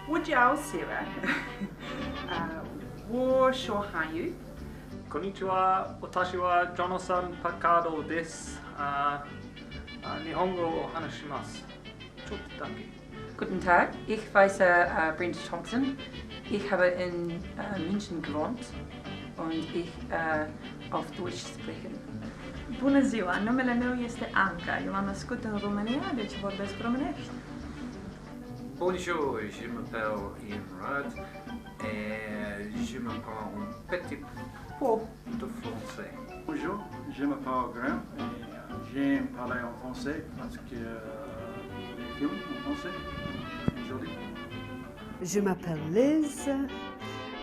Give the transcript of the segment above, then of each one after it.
Wojiao Sarah. Wo shohayu. Konnichiwa, watashi wa Jonathan Pakado desu. Nihongo o hanashimasu. Chotto dake. Guten Tag, ich heiße Brenda Thompson. Ich habe in München gewohnt und ich auf Deutsch sprechen. Bună ziua, numele meu este Anca. Eu am născut în România, deci vorbesc românești. Bonjour, je m'appelle Ian Rudd et je m'apprends un petit peu de français. Bonjour, je m'appelle Graham et j'aime parler en français parce que les films en français sont jolis. Je m'appelle Liz.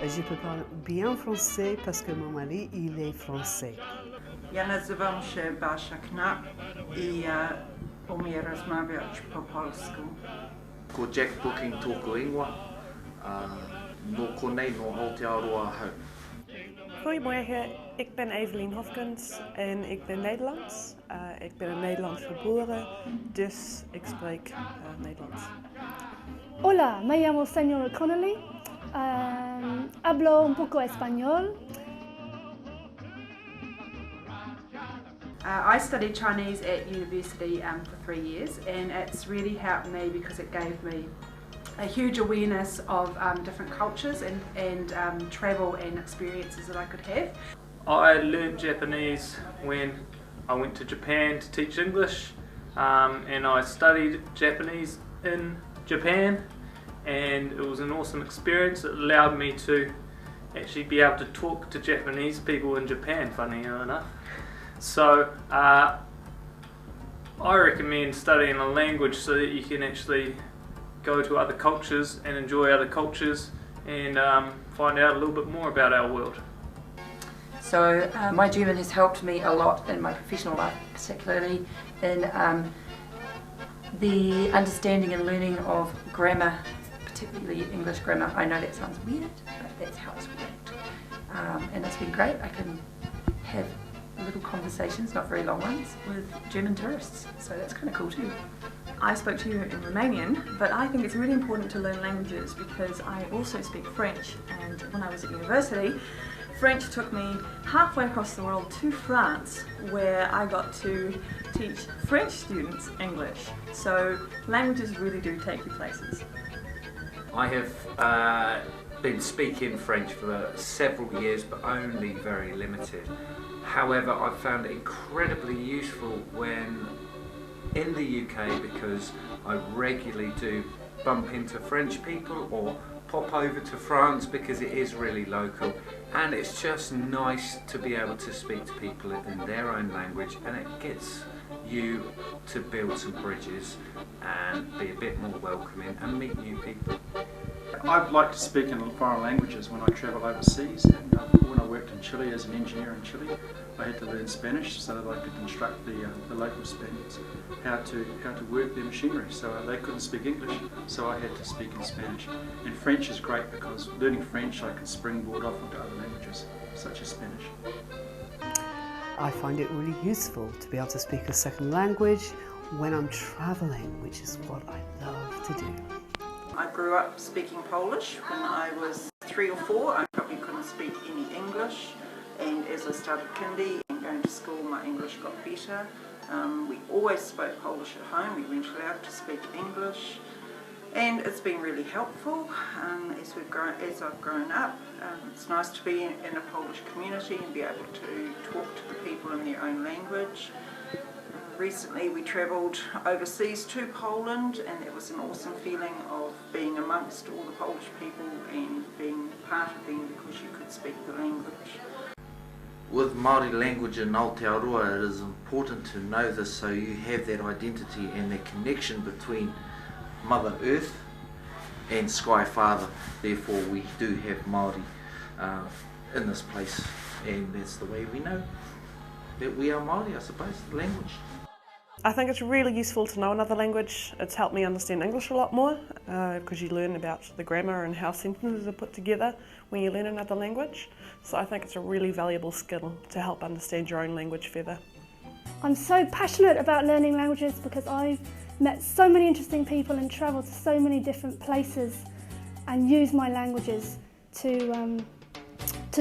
Je peux parler bien français parce que mon mari, il est français. Ja nazywam się Basia Knap i umiem rozmawiać po polsku. Ko Jack Booking tōku ingoa, no konei no Aotearoa hau. Goedemorgen, ik ben Evelien Hofkens en ik ben Nederlands. Ik ben in Nederland geboren, dus ik spreek Nederlands. Hola, me llamo Señora Connolly. Hablo un poco español. I studied Chinese at university for 3 years, and it's really helped me because it gave me a huge awareness of different cultures and travel and experiences that I could have. I learnt Japanese when I went to Japan to teach English, and I studied Japanese in Japan, and it was an awesome experience. It allowed me to actually be able to talk to Japanese people in Japan, funny enough. So I recommend studying a language so that you can actually go to other cultures and enjoy other cultures and find out a little bit more about our world. So my German has helped me a lot in my professional life, particularly in the understanding and learning of grammar, particularly English grammar. I know that sounds weird, but that's how it's worked. And it's been great. I can have little conversations, not very long ones, with German tourists, so that's kind of cool too. I spoke to you in Romanian, but I think it's really important to learn languages because I also speak French, and when I was at university, French took me halfway across the world to France, where I got to teach French students English. So languages really do take you places. I have been speaking French for several years, but only very limited. However, I've found it incredibly useful when in the UK because I regularly do bump into French people or pop over to France because it is really local, and it's just nice to be able to speak to people in their own language, and it gets you to build some bridges and be a bit more welcoming and meet new people. I'd like to speak in foreign languages when I travel overseas, and when I worked in Chile as an engineer in Chile, I had to learn Spanish so that I could instruct the local Spaniards how to work their machinery. So they couldn't speak English, so I had to speak in Spanish. And French is great because learning French I can springboard off into other languages, such as Spanish. I find it really useful to be able to speak a second language when I'm traveling, which is what I love to do. I grew up speaking Polish. When I was 3 or 4, I probably couldn't speak any English, and as I started kindy and going to school, my English got better. We always spoke Polish at home. We weren't allowed to speak English, and it's been really helpful as I've grown up. It's nice to be in a Polish community and be able to talk to the people in their own language. Recently we travelled overseas to Poland, and it was an awesome feeling of being amongst all the Polish people and being part of them because you could speak the language. With Māori language in Aotearoa, it is important to know this so you have that identity and that connection between Mother Earth and Sky Father. Therefore we do have Māori in this place, and that's the way we know that we are Māori, I suppose, the language. I think it's really useful to know another language. It's helped me understand English a lot more because you learn about the grammar and how sentences are put together when you learn another language. So I think it's a really valuable skill to help understand your own language further. I'm so passionate about learning languages because I've met so many interesting people and travelled to so many different places, and use my languages to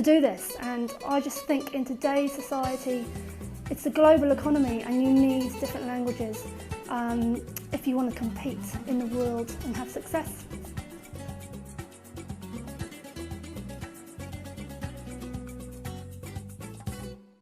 do this. And I just think in today's society, it's a global economy and you need different languages if you want to compete in the world and have success.